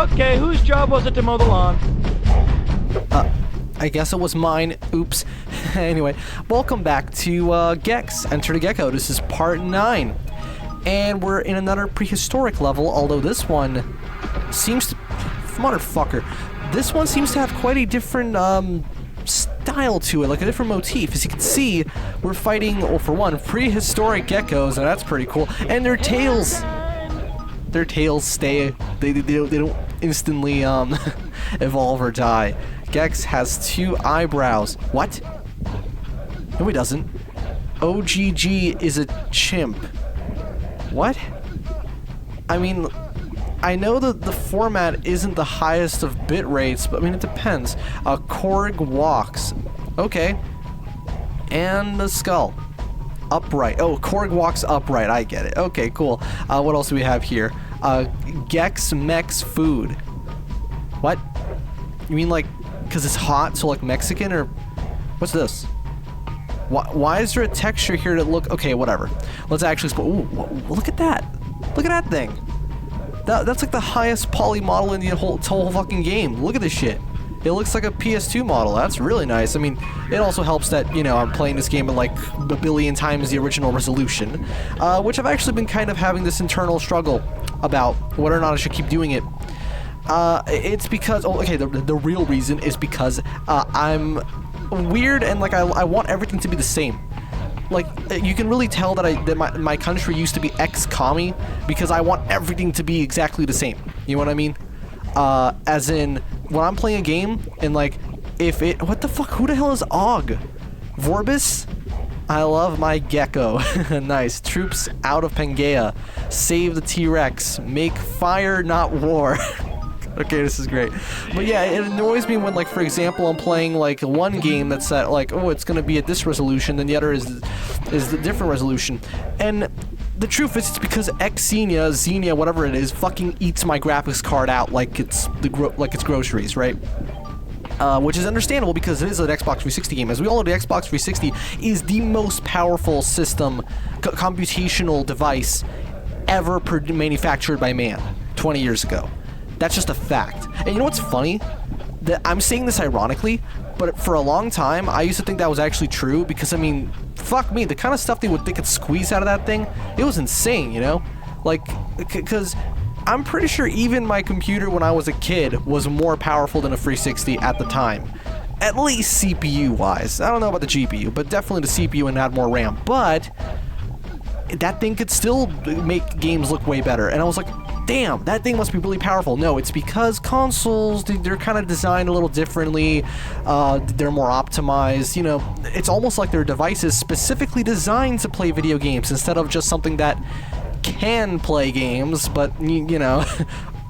Okay, whose job was it to mow the lawn? I guess it was mine. Oops. Anyway, welcome back to Gex, Enter the Gecko. This is part 9. And we're in another prehistoric level, although this one seems to... Motherfucker. This one seems to have quite a different style to it, like a different motif. As you can see, we're fighting, well, for one, prehistoric geckos, and that's pretty cool. And their tails stay. They don't instantly evolve or die. Gex has 2 eyebrows. What? No, he doesn't. OGG is a chimp. What? I mean, I know that the format isn't the highest of bit rates, but I mean, it depends. Korg walks. Okay. And the skull. Upright. Oh, Korg walks upright. I get it. Okay, cool. What else do we have here? Gex Mex food. What? You mean like, because it's hot, so like Mexican, or what's this? Why is there a texture here that look... Okay, whatever. Let's actually... Ooh, look at that. Look at that thing. That's like the highest poly model in the whole fucking game. Look at this shit. It looks like a PS2 model. That's really nice. I mean, it also helps that, you know, I'm playing this game at like a billion times the original resolution, which I've actually been kind of having this internal struggle about whether or not I should keep doing it. It's because... Oh, okay, the real reason is because I'm weird and like I want everything to be the same. Like, you can really tell that my country used to be ex-commie because I want everything to be exactly the same. You know what I mean? As in, when I'm playing a game and like, if it... What the fuck? Who the hell is Og? Vorbis? I love my gecko. Nice. Troops out of Pangea. Save the T-Rex. Make fire, not war. Okay, this is great. But yeah, it annoys me when, like, for example, I'm playing, like, one game that's at, like, oh, it's gonna be at this resolution, then the other is the different resolution. And the truth is, it's because Xenia, whatever it is, fucking eats my graphics card out like it's groceries, right? Which is understandable because it is an Xbox 360 game. As we all know, the Xbox 360 is the most powerful system, computational device ever manufactured by man 20 years ago. That's just a fact. And you know what's funny? That I'm saying this ironically, but for a long time, I used to think that was actually true because, I mean, fuck me, the kind of stuff they could squeeze out of that thing, it was insane, you know? Like, because I'm pretty sure even my computer when I was a kid was more powerful than a 360 at the time. At least CPU-wise. I don't know about the GPU, but definitely the CPU and add more RAM. But that thing could still make games look way better. And I was like, damn, that thing must be really powerful. No, it's because consoles, they're kind of designed a little differently. They're more optimized. You know, it's almost like their devices specifically designed to play video games instead of just something that can play games, but, you know.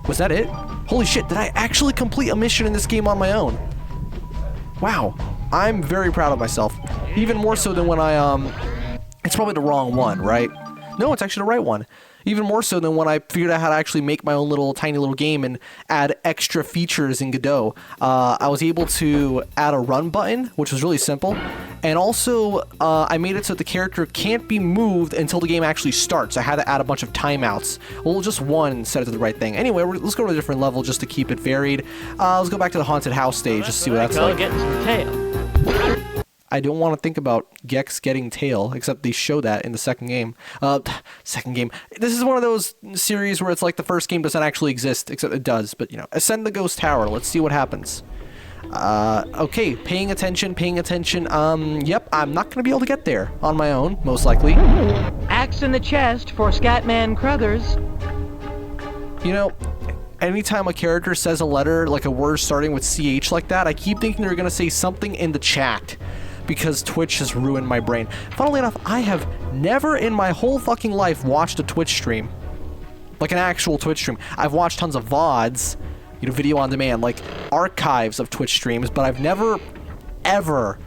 Was that it? Holy shit, did I actually complete a mission in this game on my own? Wow. I'm very proud of myself. Even more so than when it's probably the wrong one, right? No, it's actually the right one. Even more so than when I figured out how to actually make my own tiny little game and add extra features in Godot. I was able to add a run button, which was really simple. And also, I made it so the character can't be moved until the game actually starts. I had to add a bunch of timeouts. Well, just one set it to the right thing. Anyway, let's go to a different level just to keep it varied. Let's go back to the haunted house stage, just to see what that's like. Getting some tail. I don't want to think about Gex getting tail, except they show that in the second game. Second game. This is one of those series where it's like the first game doesn't actually exist, except it does. But, you know, ascend the ghost tower. Let's see what happens. Okay, paying attention. Yep, I'm not going to be able to get there on my own, most likely. Axe in the chest for Scatman Crothers. You know, anytime a character says a letter, like a word starting with CH like that, I keep thinking they're going to say something in the chat. Because Twitch has ruined my brain. Funnily enough, I have never in my whole fucking life watched a Twitch stream. Like an actual Twitch stream. I've watched tons of VODs, you know, video on demand, like archives of Twitch streams, but I've never, ever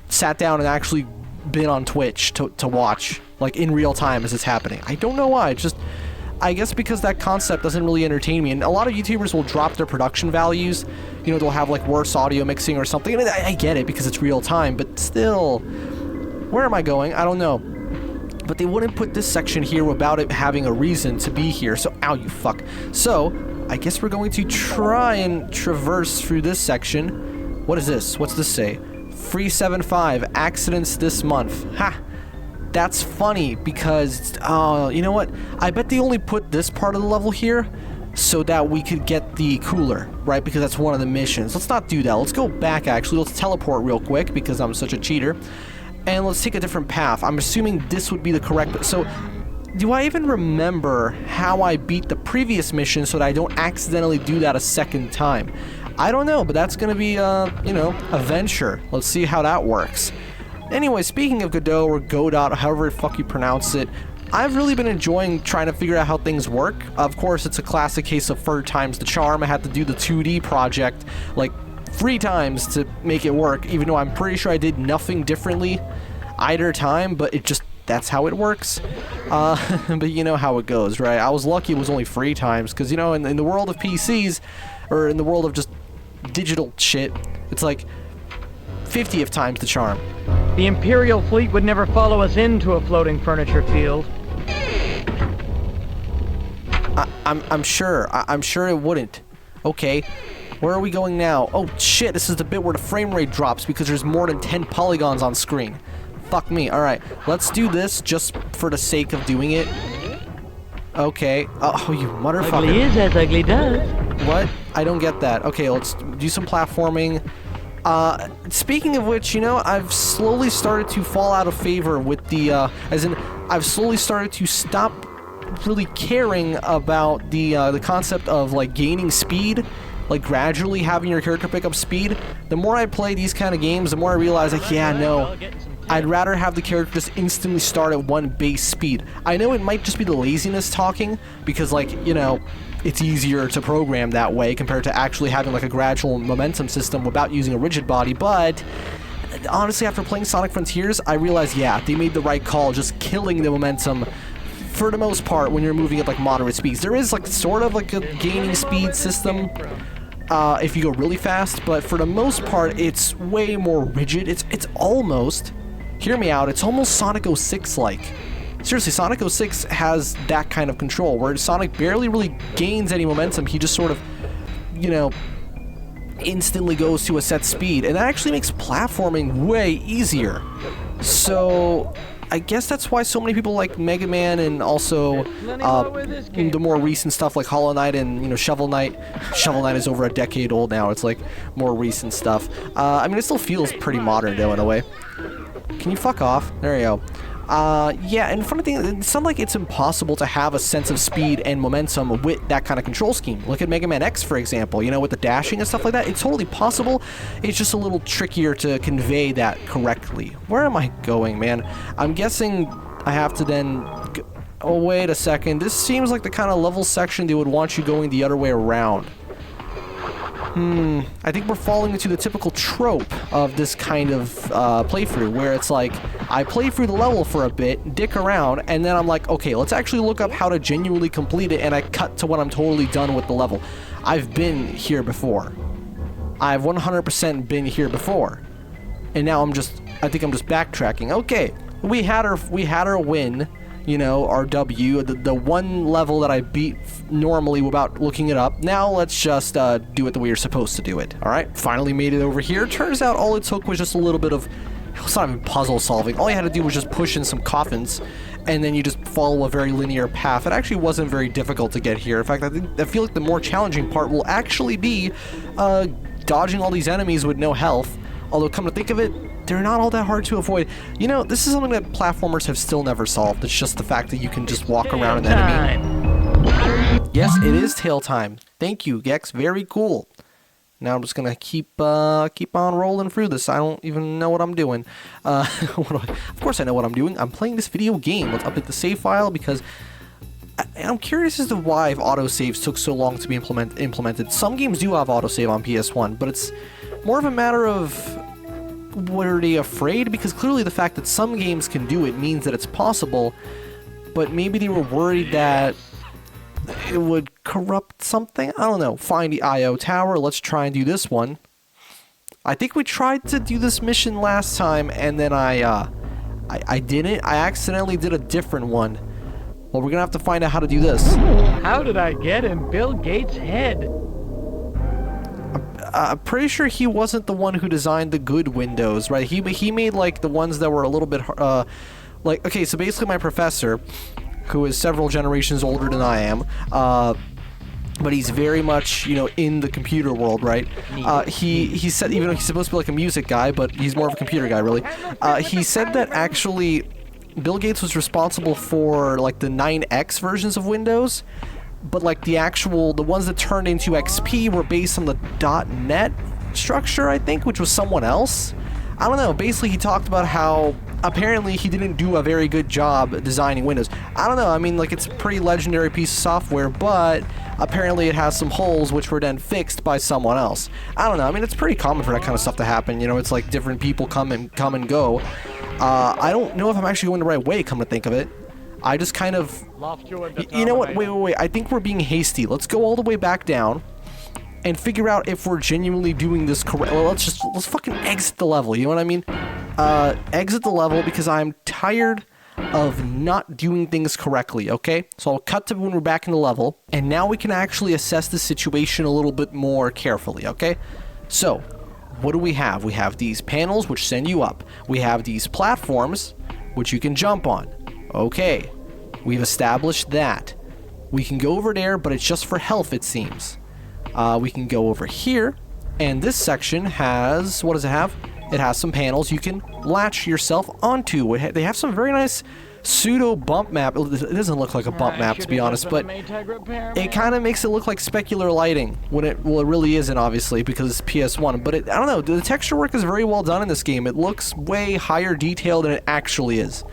sat down and actually been on Twitch to watch, like in real time as it's happening. I don't know why, it's just... I guess because that concept doesn't really entertain me, and a lot of YouTubers will drop their production values. You know, they'll have like worse audio mixing or something, and I get it because it's real time, but still, where am I going? I don't know. but they wouldn't put this section here without it having a reason to be here. So, ow, you fuck. So, I guess we're going to try and traverse through this section. What is this? What's this say? Free 7.5, accidents this month. Ha! That's funny because, you know what? I bet they only put this part of the level here so that we could get the cooler, right? Because that's one of the missions. Let's not do that. Let's go back, actually. Let's teleport real quick because I'm such a cheater. And let's take a different path. I'm assuming this would be the correct... So, do I even remember how I beat the previous mission so that I don't accidentally do that a second time? I don't know, but that's going to be, you know, a venture. Let's see how that works. Anyway, speaking of Godot or Godot, however the fuck you pronounce it, I've really been enjoying trying to figure out how things work. Of course, it's a classic case of third time's the charm. I had to do the 2D project, like, 3 times to make it work, even though I'm pretty sure I did nothing differently either time, but it just, that's how it works. But you know how it goes, right? I was lucky it was only 3 times, because, you know, in the world of PCs, or in the world of just digital shit, it's like 50th times the charm. The Imperial fleet would never follow us into a floating furniture field. I'm sure it wouldn't. Okay, where are we going now? Oh shit, this is the bit where the frame rate drops because there's more than 10 polygons on screen. Fuck me. Alright, let's do this just for the sake of doing it. Okay. Oh, you motherfucker. Ugly is as ugly does. What? I don't get that. Okay, let's do some platforming. Speaking of which, you know, I've slowly started to fall out of favor with the, as in, I've slowly started to stop really caring about the concept of, like, gaining speed, like, gradually having your character pick up speed. The more I play these kind of games, the more I realize, like, yeah, no, I'd rather have the character just instantly start at one base speed. I know it might just be the laziness talking, because, like, you know, it's easier to program that way compared to actually having like a gradual momentum system without using a rigid body, but honestly after playing Sonic Frontiers I realized, yeah, they made the right call just killing the momentum for the most part when you're moving at like moderate speeds. There is like sort of like a gaining speed system if you go really fast, but for the most part it's way more rigid. It's almost, hear me out, it's almost Sonic 06 like. Seriously, Sonic 06 has that kind of control, where Sonic barely really gains any momentum. He just sort of, you know, instantly goes to a set speed, and that actually makes platforming way easier. So, I guess that's why so many people like Mega Man and also the more recent stuff like Hollow Knight and, you know, Shovel Knight. Shovel Knight is over a decade old now. It's like more recent stuff. I mean, it still feels pretty modern though in a way. Can you fuck off? There you go. Yeah, and funny thing, it's not like it's impossible to have a sense of speed and momentum with that kind of control scheme. Look at Mega Man X, for example, you know, with the dashing and stuff like that. It's totally possible. It's just a little trickier to convey that correctly. Where am I going, man? I'm guessing I have to then... Oh, wait a second. This seems like the kind of level section they would want you going the other way around. I think we're falling into the typical trope of this kind of playthrough, where it's like, I play through the level for a bit, dick around, and then I'm like, okay, let's actually look up how to genuinely complete it, and I cut to when I'm totally done with the level. I've been here before. I've 100% been here before. And now I think I'm just backtracking. Okay, we had our win. You know, our W, the one level that I beat normally without looking it up. Now let's just do it the way you're supposed to do it, alright? Finally made it over here. Turns out all it took was just a little bit of... It's not even puzzle solving. All you had to do was just push in some coffins, and then you just follow a very linear path. It actually wasn't very difficult to get here. In fact, I feel like the more challenging part will actually be dodging all these enemies with no health. Although, come to think of it, they're not all that hard to avoid. You know, this is something that platformers have still never solved. It's just the fact that you can just walk around an enemy. Yes, it is tail time. Thank you, Gex. Very cool. Now I'm just gonna keep on rolling through this. I don't even know what I'm doing. Of course I know what I'm doing. I'm playing this video game. Let's update the save file because I'm curious as to why autosaves took so long to be implemented. Some games do have autosave on PS1, but it's more of a matter of... Were they afraid? Because clearly the fact that some games can do it means that it's possible, but maybe they were worried that it would corrupt something? I don't know. Find the IO tower. Let's try and do this one. I think we tried to do this mission last time, and then I I didn't. I accidentally did a different one. Well, we're gonna have to find out how to do this. How did I get in Bill Gates' head? I'm pretty sure he wasn't the one who designed the good windows, right? He made like the ones that were a little bit like, okay, so basically my professor, who is several generations older than I am, but he's very much, you know, in the computer world, right? He said, even though he's supposed to be like a music guy, but he's more of a computer guy, really. He said that actually Bill Gates was responsible for like the 9X versions of Windows, but like the ones that turned into XP were based on the .NET structure, I think, which was someone else. I don't know. Basically, he talked about how apparently he didn't do a very good job designing Windows. I don't know. I mean, like, it's a pretty legendary piece of software, but apparently it has some holes which were then fixed by someone else. I don't know. I mean, it's pretty common for that kind of stuff to happen. You know, it's like different people come and go. I don't know if I'm actually going the right way, come to think of it. I just kind of... You know what? Wait. I think we're being hasty. Let's go all the way back down and figure out if we're genuinely doing this correct. Well, let's fucking exit the level, you know what I mean? Exit the level because I'm tired of not doing things correctly, okay? So I'll cut to when we're back in the level, and now we can actually assess the situation a little bit more carefully, okay? So, what do we have? We have these panels which send you up. We have these platforms which you can jump on. Okay, we've established that. We can go over there, but it's just for health, it seems. We can go over here, and this section has, what does it have? It has some panels you can latch yourself onto. They have some very nice pseudo bump map. It doesn't look like a bump map, to be honest, but it kind of makes it look like specular lighting when it really isn't, obviously, because it's PS1. But I don't know, the texture work is very well done in this game. It looks way higher detail than it actually is.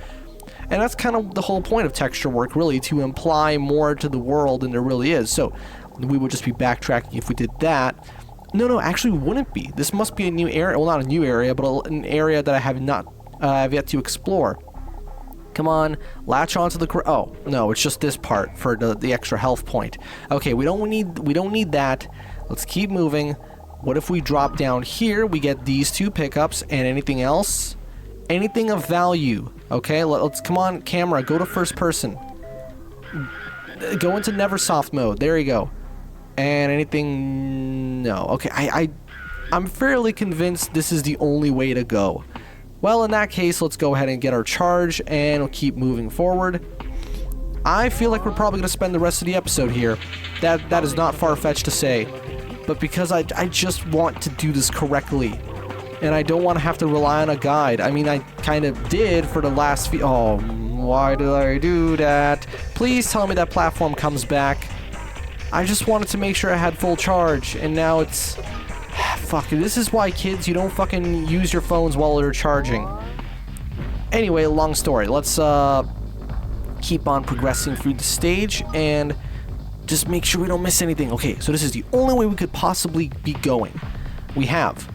And that's kind of the whole point of texture work, really, to imply more to the world than there really is. So we would just be backtracking if we did that. No, actually we wouldn't be. This must be a new area. Well, not a new area, but an area that I have not have yet to explore. Come on, latch onto the... Oh, no, it's just this part for the extra health point. Okay, we don't need that. Let's keep moving. What if we drop down here? We get these two pickups and anything else? Anything of value. Okay, let's come on, camera, go to first person. Go into Neversoft mode. There you go. And anything... No. Okay, I'm fairly convinced this is the only way to go. Well, in that case, let's go ahead and get our charge, and we'll keep moving forward. I feel like we're probably going to spend the rest of the episode here. That is not far-fetched to say. But because I just want to do this correctly. And I don't want to have to rely on a guide. I mean, I kind of did for the last few... Oh, why did I do that? Please tell me that platform comes back. I just wanted to make sure I had full charge, and now it's... Fuck, this is why, kids, you don't fucking use your phones while they're charging. Anyway, long story. Let's keep on progressing through the stage, and just make sure we don't miss anything. Okay, so this is the only way we could possibly be going. We have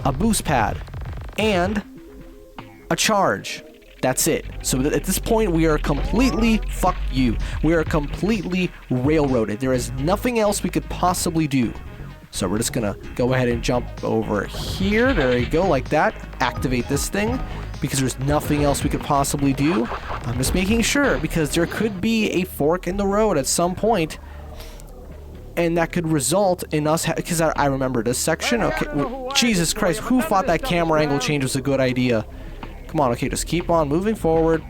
a boost pad and a charge. That's it. So at this point, we are completely, fuck you, we are completely railroaded. There is nothing else we could possibly do. So we're just gonna go ahead and jump over here. There you go, like that. Activate this thing, because there's nothing else we could possibly do. I'm just making sure, because there could be a fork in the road at some point, and that could result in us, because I remember this section. Okay, Jesus Christ, who thought that camera angle change was a good idea? Come on, okay, just keep on moving forward,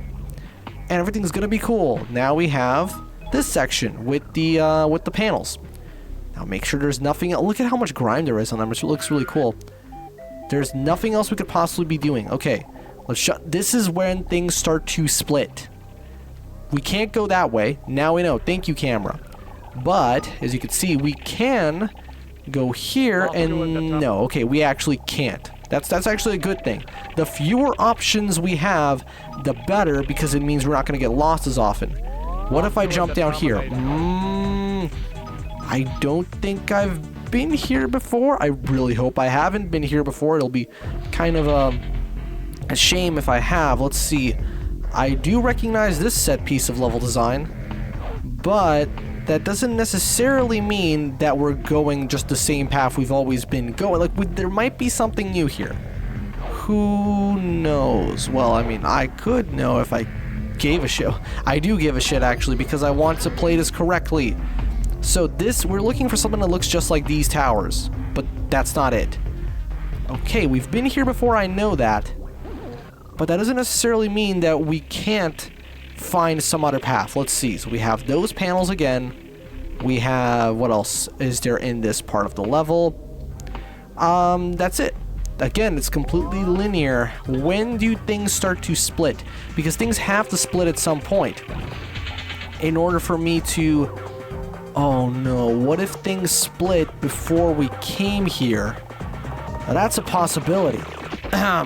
and everything's gonna be cool. Now we have this section with the panels. Now make sure there's nothing else. Look at how much grime there is on them. It looks really cool. There's nothing else we could possibly be doing. Okay, let's shut. This is when things start to split. We can't go that way. Now we know. Thank you, camera. But as you can see, we can go here, and no. Okay, we actually can't. That's actually a good thing. The fewer options we have, the better, because it means we're not going to get lost as often. What if I jump down here? I don't think I've been here before. I really hope I haven't been here before. It'll be kind of a shame if I have. Let's see. I do recognize this set piece of level design, but that doesn't necessarily mean that we're going just the same path we've always been going. Like, there might be something new here. Who knows? Well, I mean, I could know if I gave a shit. I do give a shit, actually, because I want to play this correctly. So we're looking for something that looks just like these towers, but that's not it. Okay, we've been here before, I know that. But that doesn't necessarily mean that we can't find some other path. Let's see. So we have those panels again. We have, what else is there in this part of the level? That's it. Again, it's completely linear. When do things start to split? Because things have to split at some point. In order for me to... Oh no, what if things split before we came here? Now that's a possibility.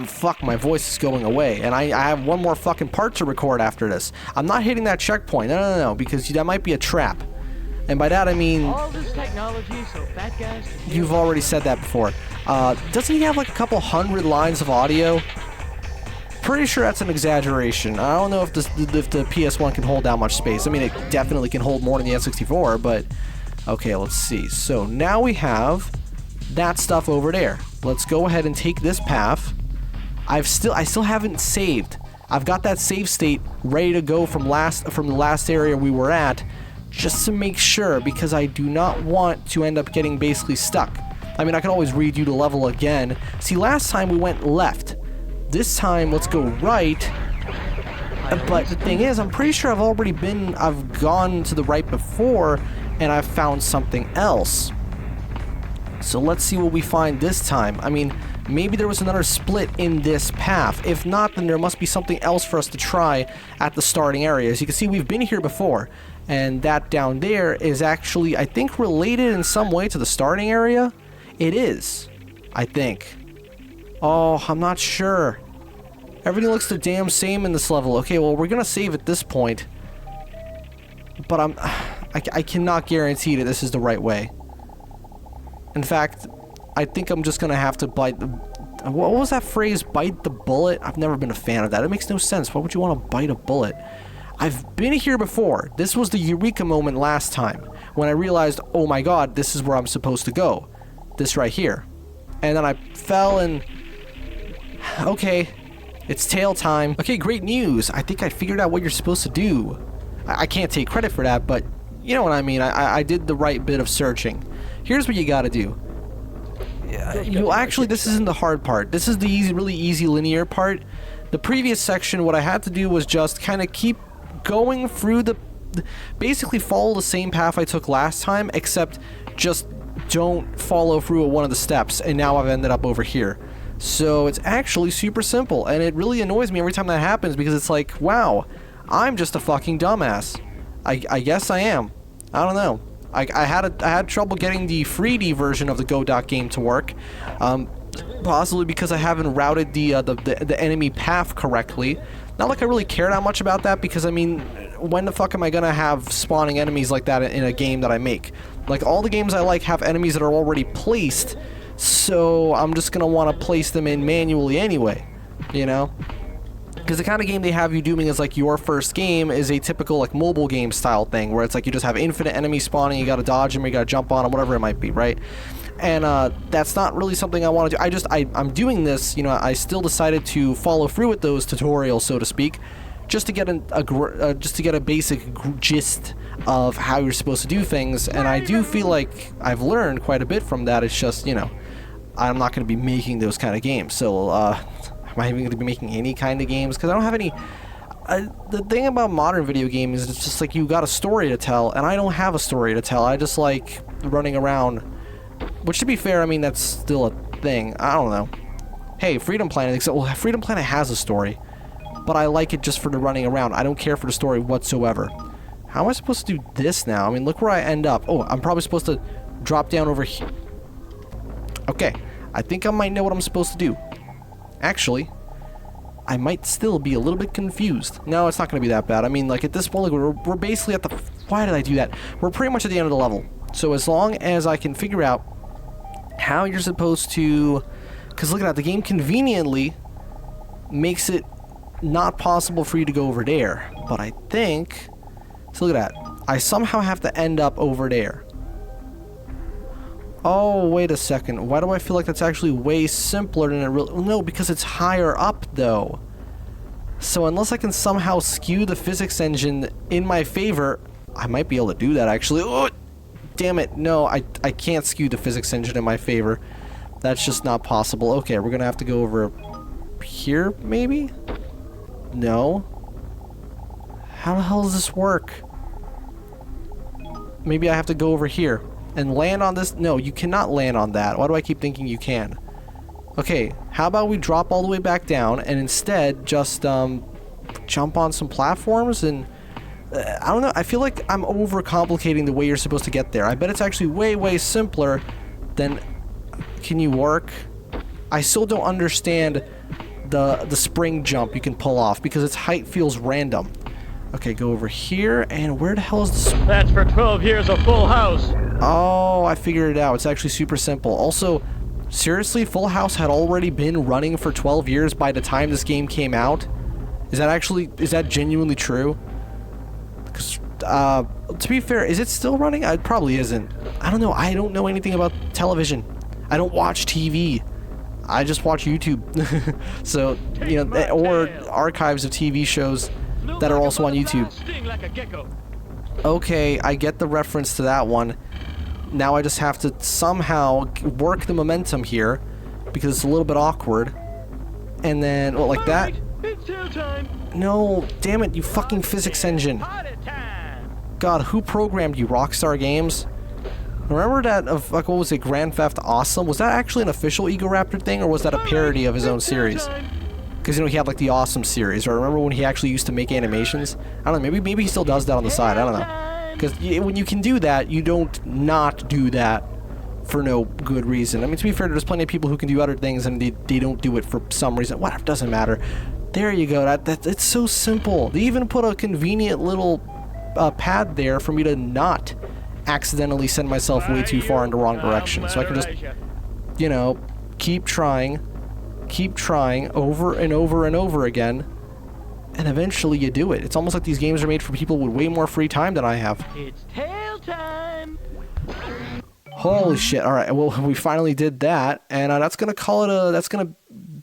Fuck, my voice is going away. And I have one more fucking part to record after this. I'm not hitting that checkpoint. No, because that might be a trap. And by that I mean... All this technology, so fat guys... You've already said that before. Doesn't he have like a couple hundred lines of audio? Pretty sure that's an exaggeration. I don't know if the PS1 can hold that much space. I mean, it definitely can hold more than the N64, but... Okay, let's see. So now we have that stuff over there. Let's go ahead and take this path. I still haven't saved. I've got that save state ready to go from the last area we were at, just to make sure, because I do not want to end up getting basically stuck. I mean, I can always redo the level again. See, last time we went left. This time, let's go right. But the thing is, I'm pretty sure I've gone to the right before, and I've found something else. So let's see what we find this time. I mean, maybe there was another split in this path. If not, then there must be something else for us to try at the starting area. As you can see, we've been here before. And that down there is actually, I think, related in some way to the starting area. It is, I think. Oh, I'm not sure. Everything looks the damn same in this level. Okay, well, we're gonna save at this point. But I cannot guarantee that this is the right way. In fact, I think I'm just gonna have to bite the... What was that phrase? Bite the bullet? I've never been a fan of that. It makes no sense. Why would you want to bite a bullet? I've been here before. This was the eureka moment last time, when I realized, oh my god, this is where I'm supposed to go. This right here. And then I fell and... Okay, it's tail time. Okay, great news. I think I figured out what you're supposed to do. I can't take credit for that, but you know what I mean. I did the right bit of searching. Here's what you gotta do. Actually, this isn't the hard part. This is the really easy linear part. The previous section, what I had to do was just kind of keep going through basically follow the same path I took last time, except just don't follow through at one of the steps, and now I've ended up over here. So it's actually super simple, and it really annoys me every time that happens, because it's like, wow, I'm just a fucking dumbass. I guess I am. I don't know. I had trouble getting the 3D version of the Godot game to work, possibly because I haven't routed the enemy path correctly. Not like I really care that much about that, because I mean, when the fuck am I gonna have spawning enemies like that in a game that I make? Like, all the games I like have enemies that are already placed, so I'm just gonna want to place them in manually anyway, you know? Because the kind of game they have you doing as like your first game is a typical like mobile game style thing, where it's like you just have infinite enemies spawning, you gotta dodge them, you gotta jump on them, whatever it might be, right? And that's not really something I want to do. I'm doing this, you know, I still decided to follow through with those tutorials, so to speak, just to get a basic gist of how you're supposed to do things. And I do feel like I've learned quite a bit from that. It's just, you know, I'm not going to be making those kind of games. So, am I even going to be making any kind of games? Because I don't have any... the thing about modern video games is it's just like you got a story to tell, and I don't have a story to tell. I just like running around... Which, to be fair, I mean, that's still a thing. I don't know. Hey, Freedom Planet, except, well, Freedom Planet has a story, but I like it just for the running around. I don't care for the story whatsoever. How am I supposed to do this now? I mean, look where I end up. Oh, I'm probably supposed to drop down over here. Okay, I think I might know what I'm supposed to do. Actually, I might still be a little bit confused. No, it's not going to be that bad. I mean, like, at this point, like, we're basically at the... Why did I do that? We're pretty much at the end of the level. So as long as I can figure out how you're supposed to... Because look at that, the game conveniently makes it not possible for you to go over there. But I think... So look at that. I somehow have to end up over there. Oh, wait a second. Why do I feel like that's actually way simpler than it really... No, because it's higher up, though. So unless I can somehow skew the physics engine in my favor... I might be able to do that, actually. Oh, damn it. No, I can't skew the physics engine in my favor. That's just not possible. Okay, we're gonna have to go over here, maybe? No. How the hell does this work? Maybe I have to go over here and land on this. No, you cannot land on that. Why do I keep thinking you can? Okay, how about we drop all the way back down and instead just jump on some platforms and I don't know. I feel like I'm overcomplicating the way you're supposed to get there. I bet it's actually way, way simpler than... Can you work? I still don't understand the spring jump you can pull off because its height feels random. Okay, go over here, and where the hell is the... That's for 12 years of Full House. Oh, I figured it out. It's actually super simple. Also, seriously, Full House had already been running for 12 years by the time this game came out? Is that genuinely true? Because, to be fair, is it still running? It probably isn't. I don't know. I don't know anything about television. I don't watch TV. I just watch YouTube. So, you know, or archives of TV shows that are also on YouTube. Like a gecko. Okay, I get the reference to that one. Now I just have to somehow work the momentum here because it's a little bit awkward. And then, well, like that. It's tail time. No, damn it, you fucking physics engine. Party time. God, who programmed you, Rockstar Games? Remember that of, like, what was it, Grand Theft Awesome? Was that actually an official Egoraptor thing, or was that a parody of his own series? Because, you know, he had, like, the Awesome series. Or remember when he actually used to make animations? I don't know, maybe he still does that on the side, I don't know. Because when you can do that, you don't not do that for no good reason. I mean, to be fair, there's plenty of people who can do other things and they don't do it for some reason. Whatever, doesn't matter. There you go, it's so simple. They even put a convenient little pad there for me to not accidentally send myself way too far in the wrong direction. So I can just, you know, keep trying over and over and over again, and eventually you do it. It's almost like these games are made for people with way more free time than I have. It's tail time. Holy shit. Alright, well, we finally did that, and that's gonna call it that's gonna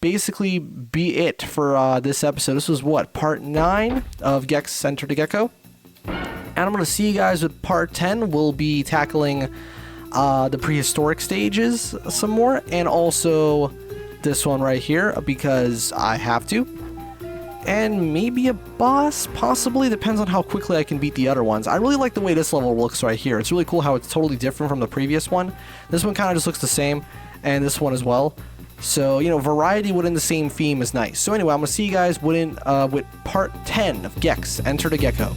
basically be it for this episode. This was what, part 9 of Gex Enter the Gecko? And I'm going to see you guys with part 10. We'll be tackling the prehistoric stages some more, and also this one right here, because I have to. And maybe a boss, possibly. Depends on how quickly I can beat the other ones. I really like the way this level looks right here. It's really cool how it's totally different from the previous one. This one kind of just looks the same, and this one as well. So, you know, variety within the same theme is nice. So anyway, I'm going to see you guys with part 10 of Gex Enter the Gecko.